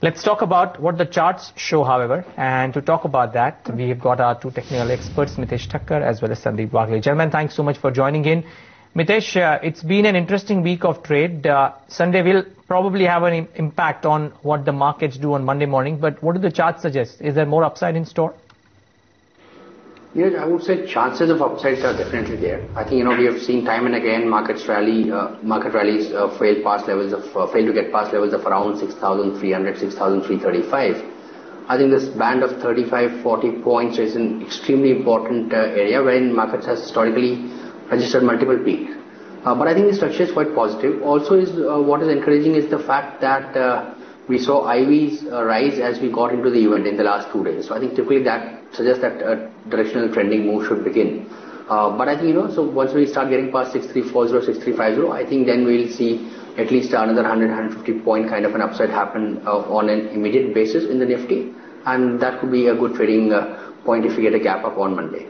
Let's talk about what the charts show, however. And to talk about that, we have got our two technical experts, Mitesh Thakkar as well as Sandeep Wagle. Gentlemen, thanks so much for joining in. Mitesh, it's been an interesting week of trade. Sunday will probably have an impact on what the markets do on Monday morning. But what do the charts suggest? Is there more upside in store? Yes, I would say chances of upsides are definitely there. I think, we have seen time and again market rallies fail to get past levels of around 6,300, 6,335. I think this band of 35, 40 points is an extremely important area wherein markets has historically registered multiple peaks. But I think the structure is quite positive. Also what is encouraging is the fact that we saw IVs rise as we got into the event in the last 2 days. So I think typically that suggests that a directional trending move should begin. But I think, so once we start getting past 6340, 6350, I think then we'll see at least another 100, 150 point kind of an upside happen on an immediate basis in the Nifty. And that could be a good trading point if we get a gap up on Monday.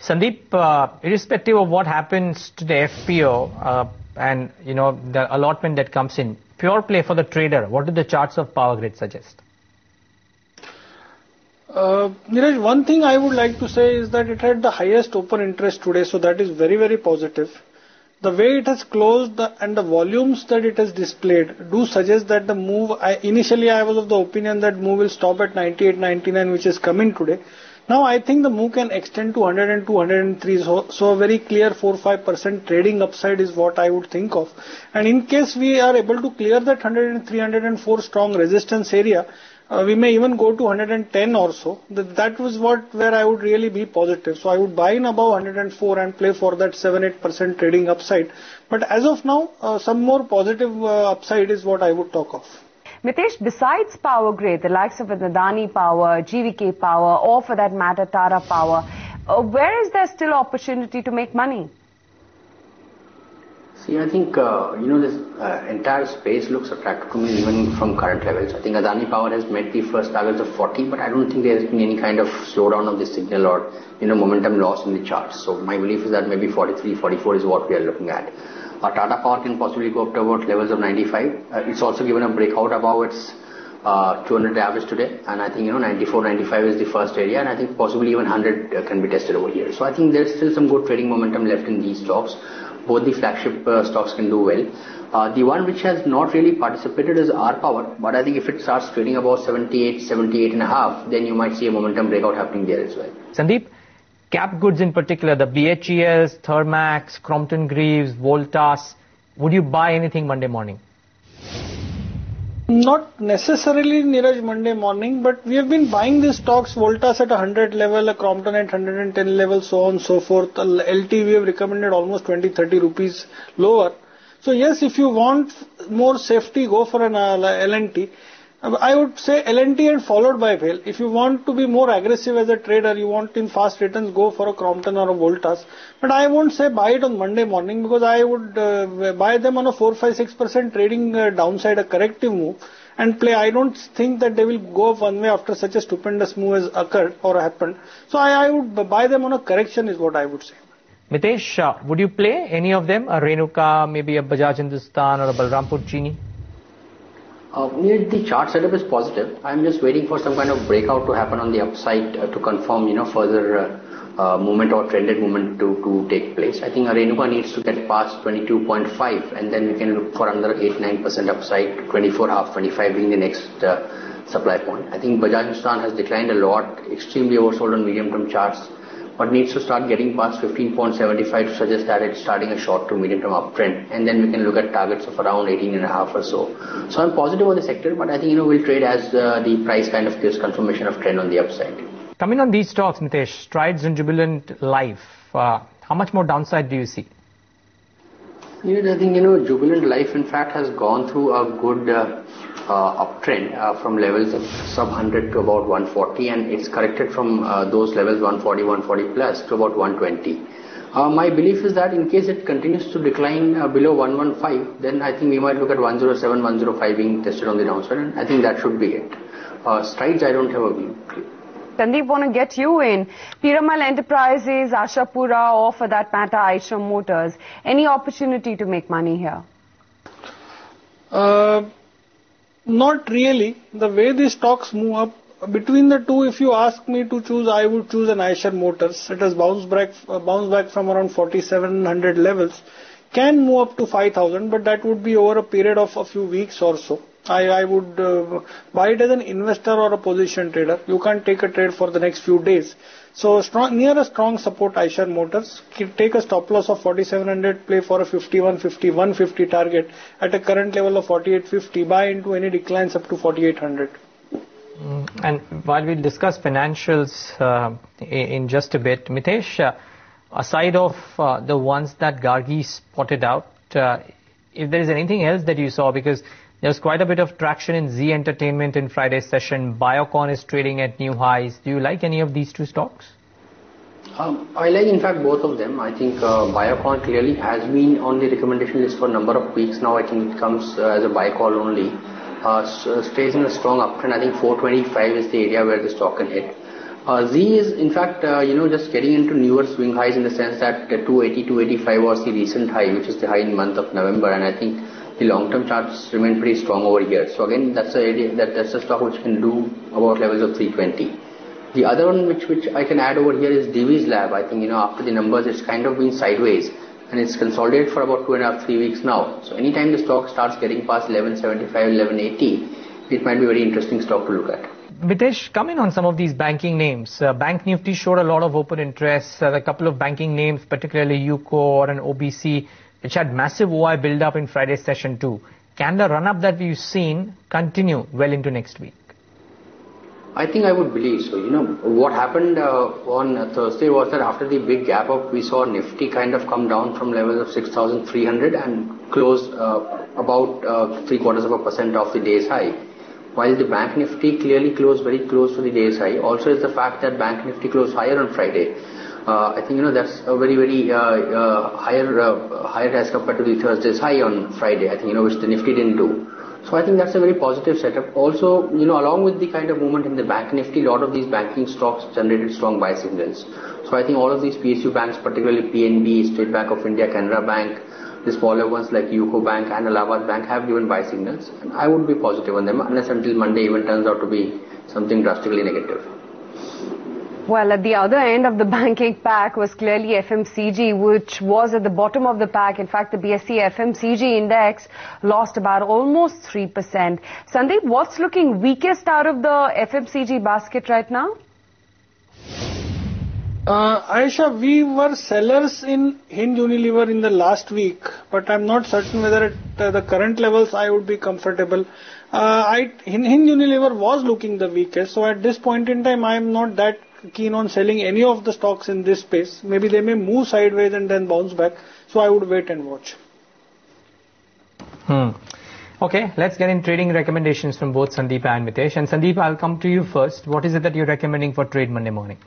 Sandeep, irrespective of what happens to the FPO and, the allotment that comes in, pure play for the trader, what do the charts of Power Grid suggest? Neeraj, one thing I would like to say is that it had the highest open interest today, so that is very, very positive. The way it has closed and the volumes that it has displayed do suggest that the move, initially I was of the opinion that move will stop at 98, 99, which is coming today. Now I think the move can extend to 102, 103, so a very clear 4-5% trading upside is what I would think of. And in case we are able to clear that 103, 104 strong resistance area, we may even go to 110 or so. That was where I would really be positive. So I would buy in above 104 and play for that 7-8% trading upside. But as of now, some more positive upside is what I would talk of. Mitesh, besides Power Grid, the likes of Adani Power, GVK Power, or for that matter Tata Power, where is there still opportunity to make money? See, I think, this entire space looks attractive to me even from current levels. I think Adani Power has met the first targets of 40, but I don't think there has been any kind of slowdown of the signal or, momentum loss in the charts. So my belief is that maybe 43, 44 is what we are looking at. Tata Power can possibly go up to about levels of 95. It's also given a breakout above its 200 average today. And I think, 94, 95 is the first area. And I think possibly even 100 can be tested over here. So I think there's still some good trading momentum left in these stocks. Both the flagship stocks can do well. The one which has not really participated is R Power. But I think if it starts trading about 78, 78 and a half, then you might see a momentum breakout happening there as well. Sandeep, cap goods in particular, the BHES, Thermax, Crompton Greaves, Voltas, would you buy anything Monday morning? Not necessarily, Neeraj, Monday morning, but we have been buying these stocks, Voltas at 100 level, a Crompton at 110 level, so on and so forth. LT we have recommended almost 20-30 rupees lower. So yes, if you want more safety, go for an L&T. I would say L&T and followed by BHEL. If you want to be more aggressive as a trader, you want in fast returns, go for a Crompton or a Voltas. But I won't say buy it on Monday morning because I would buy them on a 4-5-6% trading downside, a corrective move and play. I don't think that they will go up one way after such a stupendous move has occurred or happened. So I would buy them on a correction is what I would say. Mitesh, would you play any of them? A Renuka, maybe a Bajaj Hindustan or a Balrampur Chini? The chart setup is positive. I'm just waiting for some kind of breakout to happen on the upside to confirm, further movement or trended movement to take place. I think Renuka needs to get past 22.5 and then we can look for another 8-9% upside, 24.5, 25 being the next supply point. I think Bajaj Hindustan has declined a lot, extremely oversold on medium-term charts, but needs to start getting past 15.75 to suggest that it's starting a short to medium-term uptrend. And then we can look at targets of around 18.5 or so. So I'm positive on the sector, but I think, we'll trade as the price kind of gives confirmation of trend on the upside. Coming on these stocks, Mitesh, Strides and Jubilant Life, how much more downside do you see? I think, Jubilant Life in fact has gone through a good uptrend from levels of sub 100 to about 140 and it's corrected from those levels 140, 140 plus to about 120. My belief is that in case it continues to decline below 115, then I think we might look at 107, 105 being tested on the downside and I think that should be it. Strides, I don't have a view. Sandeep, want to get you in. Piramal Enterprises, Ashapura, or for that matter, Eicher Motors. Any opportunity to make money here? Not really. The way these stocks move up, between the two, if you ask me to choose, I would choose an Eicher Motors. It has bounced back from around 4,700 levels. Can move up to 5,000, but that would be over a period of a few weeks or so. I would buy it as an investor or a position trader. You can't take a trade for the next few days. So near a strong support, Eicher Motors. Take a stop loss of 4,700, play for a 5150, 150 target at a current level of 4850. Buy into any declines up to 4,800. And while we'll discuss financials in just a bit, Mitesh, aside of the ones that Gargi spotted out, if there is anything else that you saw, because there's quite a bit of traction in Z Entertainment in Friday's session. Biocon is trading at new highs. Do you like any of these two stocks? I like, in fact, both of them. I think Biocon clearly has been on the recommendation list for a number of weeks now. I think it comes as a buy call only. Stays in a strong uptrend. I think 425 is the area where the stock can hit. Z is, in fact, just getting into newer swing highs in the sense that 280, 285 was the recent high, which is the high in the month of November, and I think the long-term charts remain pretty strong over here. So again, that's a stock which can do about levels of 320. The other one which I can add over here is Divi's Lab. I think, after the numbers, it's kind of been sideways and it's consolidated for about 2.5, 3 weeks now. So anytime the stock starts getting past 1175, 1180, it might be a very interesting stock to look at. Mitesh, come in on some of these banking names. Bank Nifty showed a lot of open interest. A couple of banking names, particularly UCO or an OBC, which had massive OI build-up in Friday's session too. Can the run-up that we've seen continue well into next week? I think I would believe so. What happened on Thursday was that after the big gap up, we saw Nifty kind of come down from levels of 6,300 and close about 0.75% off the day's high. While the Bank Nifty clearly closed very close to the day's high. Also is the fact that Bank Nifty closed higher on Friday. I think, that's a very, very higher as compared to the Thursday's high on Friday, I think, which the Nifty didn't do. So I think that's a very positive setup. Also, along with the kind of movement in the Bank Nifty, a lot of these banking stocks generated strong buy signals. So I think all of these PSU banks, particularly PNB, State Bank of India, Canara Bank, the smaller ones like UCO Bank and Allahabad Bank have given buy signals. And I would be positive on them unless until Monday even turns out to be something drastically negative. Well, at the other end of the banking pack was clearly FMCG, which was at the bottom of the pack. In fact, the BSE FMCG index lost about almost 3%. Sandeep, what's looking weakest out of the FMCG basket right now? Aisha, we were sellers in Hinge Unilever in the last week, but I'm not certain whether at the current levels I would be comfortable. Hinge Unilever was looking the weakest, so at this point in time I'm not that keen on selling any of the stocks in this space. Maybe they may move sideways and then bounce back, so I would wait and watch. Okay, let's get in trading recommendations from both Sandeep and Mitesh. And Sandeep, I'll come to you first. What is it that you're recommending for trade Monday morning?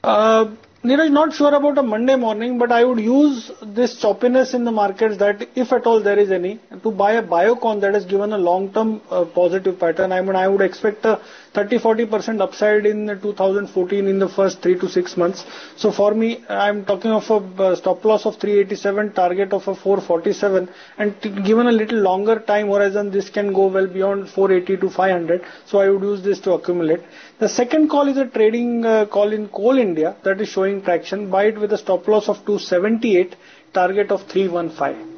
Neeraj, not sure about a Monday morning, but I would use this choppiness in the markets that, if at all there is any, to buy a Biocon that has given a long-term positive pattern. I mean, I would expect a 30-40% upside in 2014 in the first 3 to 6 months. So for me, I'm talking of a stop loss of 387, target of a 447, and given a little longer time horizon, this can go well beyond 480 to 500. So I would use this to accumulate. The second call is a trading call in Coal India that is showing traction. Buy it with a stop loss of 278, target of 315.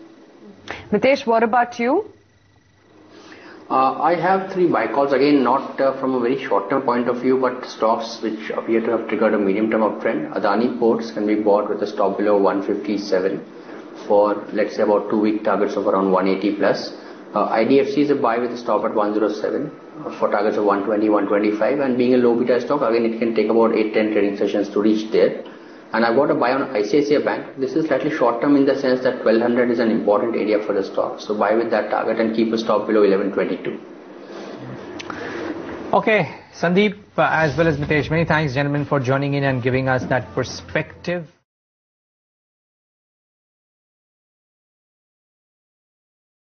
Mitesh, what about you? I have 3 buy calls, again not from a very short-term point of view, but stocks which appear to have triggered a medium-term uptrend. Adani Ports can be bought with a stop below 157 for, let's say, about 2-week targets of around 180 plus. IDFC is a buy with a stop at 107 for targets of 120, 125, and being a low beta stock, again it can take about 8-10 trading sessions to reach there. And I've got a buy on ICICI Bank. This is slightly short term in the sense that 1200 is an important area for the stock. So buy with that target and keep a stop below 1122. Okay, Sandeep as well as Mitesh, many thanks gentlemen for joining in and giving us that perspective.